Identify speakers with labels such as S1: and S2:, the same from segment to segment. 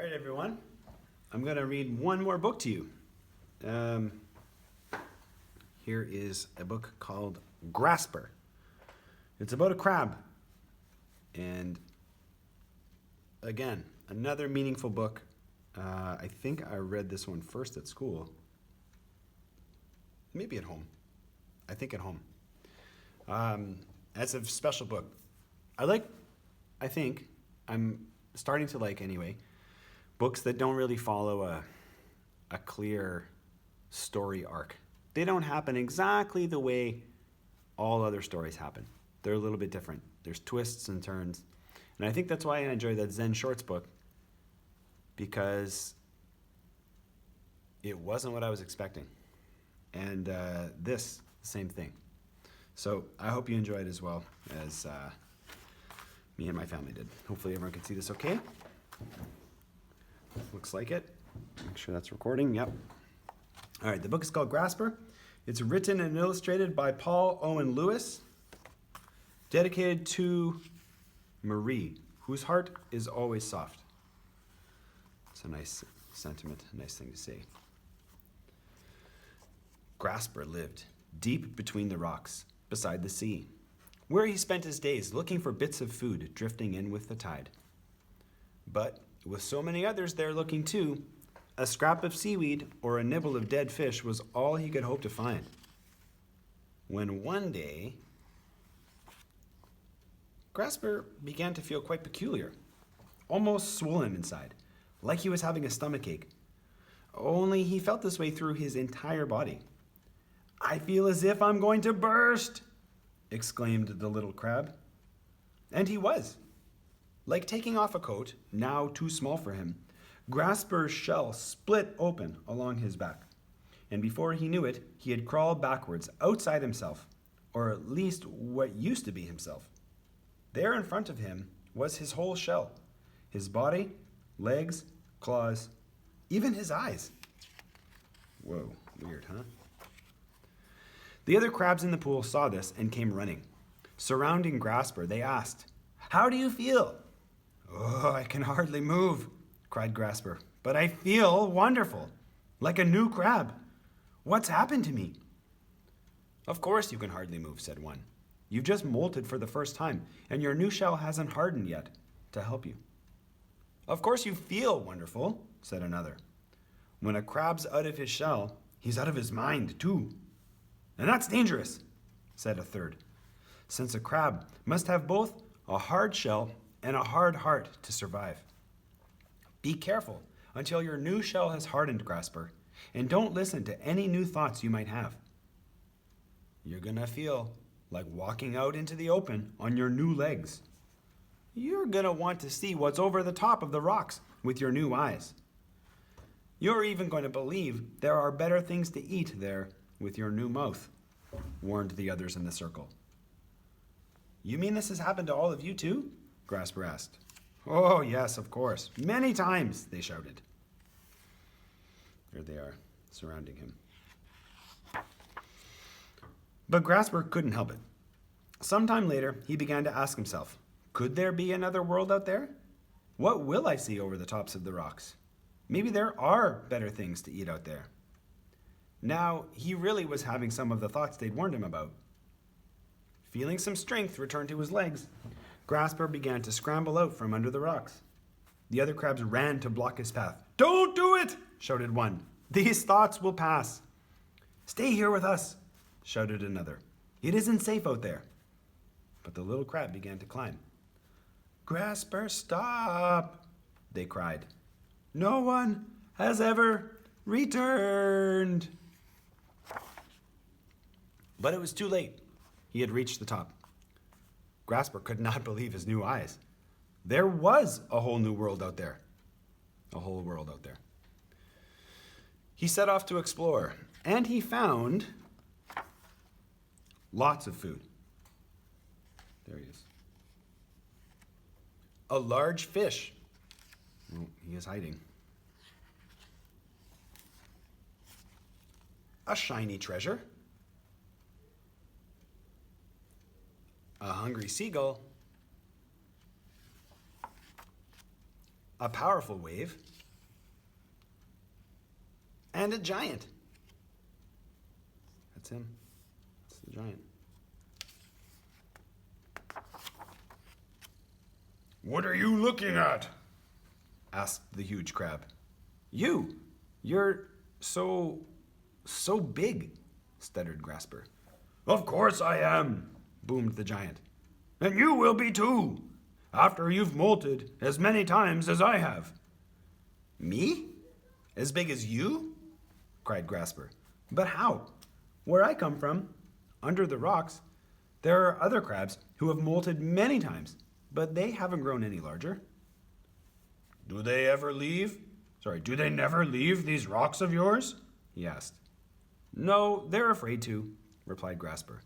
S1: right, everyone. I'm going to read one more book to you. Here is a book called Grasper. It's about a crab. And again, another meaningful book. I think I read this one first at school. Maybe at home. I think at home. That's a special book. I think I'm starting to like anyway, books that don't really follow a clear story arc. They don't happen exactly the way all other stories happen. They're a little bit different. There's twists and turns. And I think that's why I enjoy that Zen Shorts book, because it wasn't what I was expecting. And this, the same thing. So I hope you enjoyed as well as me and my family did. Hopefully everyone can see this okay. Looks like it. Make sure that's recording. Yep. All right, the book is called Grasper. It's written and illustrated by Paul Owen Lewis, dedicated to Marie, whose heart is always soft. It's a nice sentiment, a nice thing to say. Grasper lived deep between the rocks, beside the sea, where he spent his days looking for bits of food drifting in with the tide. But with so many others there looking too, a scrap of seaweed or a nibble of dead fish was all he could hope to find. When one day, Grasper began to feel quite peculiar, almost swollen inside, like he was having a stomachache. Only he felt this way through his entire body. "I feel as if I'm going to burst," exclaimed the little crab. And he was. Like taking off a coat, now too small for him, Grasper's shell split open along his back. And before he knew it, he had crawled backwards outside himself, or at least what used to be himself. There in front of him was his whole shell, his body, legs, claws, even his eyes. Whoa, weird, huh? The other crabs in the pool saw this and came running. Surrounding Grasper, they asked, "How do you feel?" "Oh, I can hardly move," cried Grasper, "but I feel wonderful, like a new crab. What's happened to me?" "Of course you can hardly move," said one. "You've just molted for the first time, and your new shell hasn't hardened yet to help you." "Of course you feel wonderful," said another. "When a crab's out of his shell, he's out of his mind too. And that's dangerous," said a third, "since a crab must have both a hard shell and a hard heart to survive. Be careful until your new shell has hardened, Grasper, and don't listen to any new thoughts you might have. You're gonna feel like walking out into the open on your new legs. You're gonna want to see what's over the top of the rocks with your new eyes. You're even going to believe there are better things to eat there with your new mouth," warned the others in the circle. "You mean this has happened to all of you too?" Grasper asked. "Oh, yes, of course. Many times," they shouted. There they are, surrounding him. But Grasper couldn't help it. Sometime later, he began to ask himself, could there be another world out there? What will I see over the tops of the rocks? Maybe there are better things to eat out there. Now, he really was having some of the thoughts they'd warned him about. Feeling some strength return to his legs, Grasper began to scramble out from under the rocks. The other crabs ran to block his path. "Don't do it!" shouted one. "These thoughts will pass." "Stay here with us," shouted another. "It isn't safe out there." But the little crab began to climb. "Grasper, stop!" they cried. "No one has ever returned." But it was too late. He had reached the top. Grasper could not believe his new eyes. There was a whole new world out there. A whole world out there. He set off to explore, and he found lots of food. There he is. A large fish. Oh, he is hiding. A shiny treasure. A hungry seagull. a powerful wave, and a giant. That's him. That's the giant.
S2: What are you looking at?
S1: Asked the huge crab. You're so big, stuttered Grasper.
S2: Of course I am, boomed the giant. And you will be too, after you've molted as many times as I have.
S1: Me? As big as you? Cried Grasper. But how? Where I come from, under the rocks, there are other crabs who have molted many times, but they haven't grown any larger.
S2: Do they never leave these rocks of yours?
S1: He asked. No, they're afraid to, replied Grasper.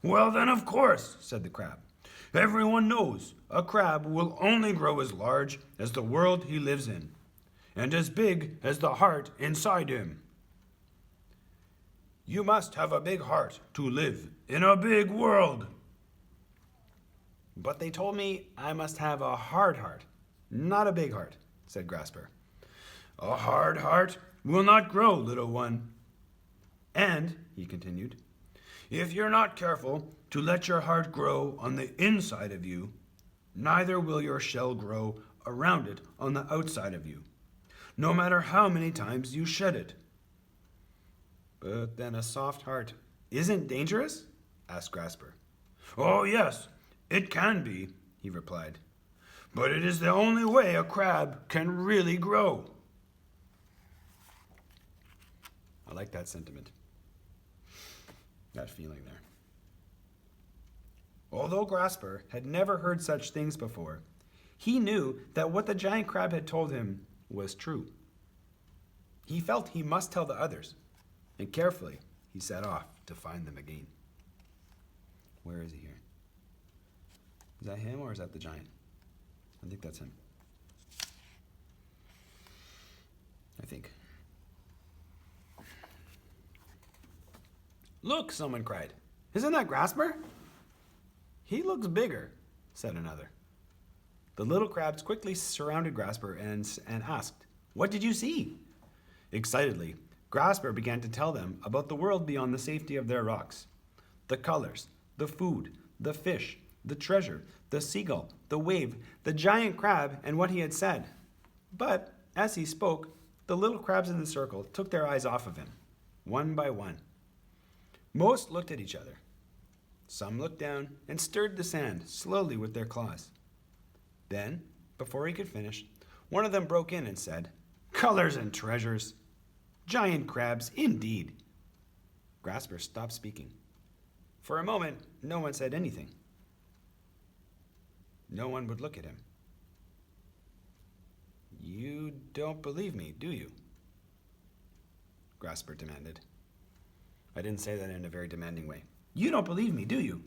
S2: Well then, of course, said the crab. Everyone knows a crab will only grow as large as the world he lives in, and as big as the heart inside him. You must have a big heart to live in a big world.
S1: But they told me I must have a hard heart, not a big heart, said Grasper.
S2: A hard heart will not grow, little one.
S1: And, he continued,
S2: if you're not careful to let your heart grow on the inside of you, neither will your shell grow around it on the outside of you, no matter how many times you shed it.
S1: But then a soft heart isn't dangerous? Asked Grasper.
S2: Oh yes, it can be, he replied. But it is the only way a crab can really grow.
S1: I like that sentiment. That feeling there. Although Grasper had never heard such things before, he knew that what the giant crab had told him was true. He felt he must tell the others, and carefully he set off to find them again. Where is he here? Is that him or is that the giant? I think that's him. I think. Look, someone cried. Isn't that Grasper? He looks bigger, said another. The little crabs quickly surrounded Grasper and asked, What did you see? Excitedly, Grasper began to tell them about the world beyond the safety of their rocks. The colors, the food, the fish, the treasure, the seagull, the wave, the giant crab, and what he had said. But, as he spoke, the little crabs in the circle took their eyes off of him, one by one. Most looked at each other. Some looked down and stirred the sand slowly with their claws. Then, before he could finish, one of them broke in and said, Colors and treasures! Giant crabs, indeed! Grasper stopped speaking. For a moment, no one said anything. No one would look at him. You don't believe me, do you? Grasper demanded. I didn't say that in a very demanding way. You don't believe me, do you?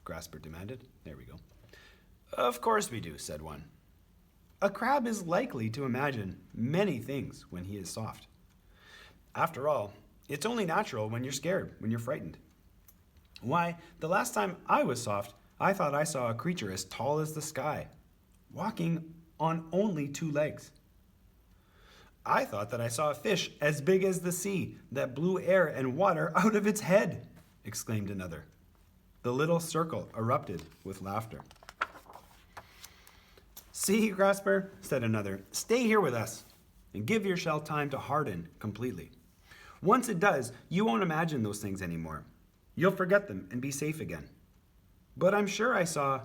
S1: Grasper demanded. There we go. Of course we do, said one. A crab is likely to imagine many things when he is soft. After all, it's only natural when you're scared, when you're frightened. Why, the last time I was soft, I thought I saw a creature as tall as the sky, walking on only 2 legs. I thought that I saw a fish as big as the sea that blew air and water out of its head, exclaimed another. The little circle erupted with laughter. See, Grasper, said another, stay here with us and give your shell time to harden completely. Once it does, you won't imagine those things anymore. You'll forget them and be safe again. But I'm sure I saw,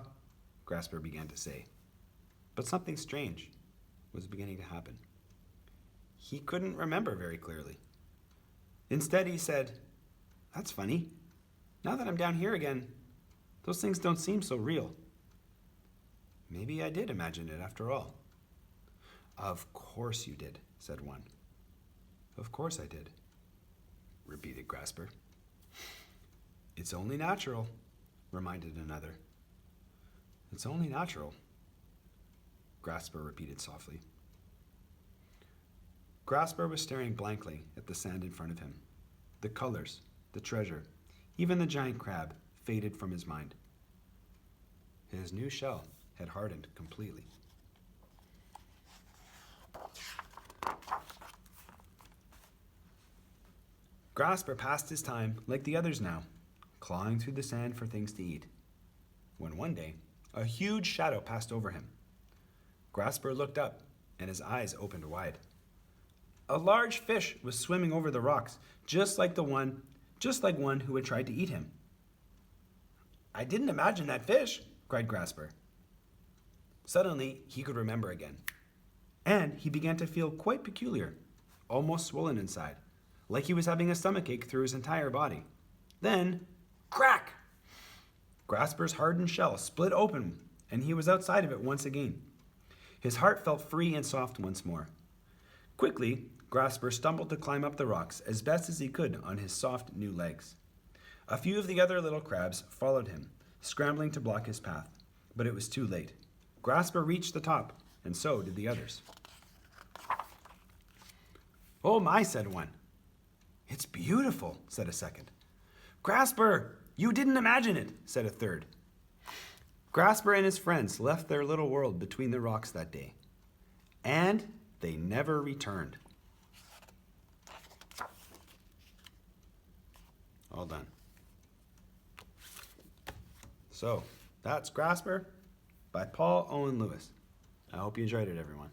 S1: Grasper began to say. But something strange was beginning to happen. He couldn't remember very clearly. Instead, he said, That's funny. Now that I'm down here again, those things don't seem so real. Maybe I did imagine it after all. Of course you did, said one. Of course I did, repeated Grasper. It's only natural, reminded another. It's only natural, Grasper repeated softly. Grasper was staring blankly at the sand in front of him. The colors, the treasure, even the giant crab faded from his mind. His new shell had hardened completely. Grasper passed his time like the others now, clawing through the sand for things to eat. When one day, a huge shadow passed over him. Grasper looked up, and his eyes opened wide. A large fish was swimming over the rocks, just like one who had tried to eat him. "I didn't imagine that fish," cried Grasper. Suddenly, he could remember again, and he began to feel quite peculiar, almost swollen inside, like he was having a stomachache through his entire body. Then, crack! Grasper's hardened shell split open, and he was outside of it once again. His heart felt free and soft once more. Quickly, Grasper stumbled to climb up the rocks as best as he could on his soft new legs. A few of the other little crabs followed him, scrambling to block his path, but it was too late. Grasper reached the top, and so did the others. "Oh my," said one. "It's beautiful," said a second. "Grasper, you didn't imagine it," said a third. Grasper and his friends left their little world between the rocks that day, and they never returned. All done. So, that's Grasper by Paul Owen Lewis. I hope you enjoyed it, everyone.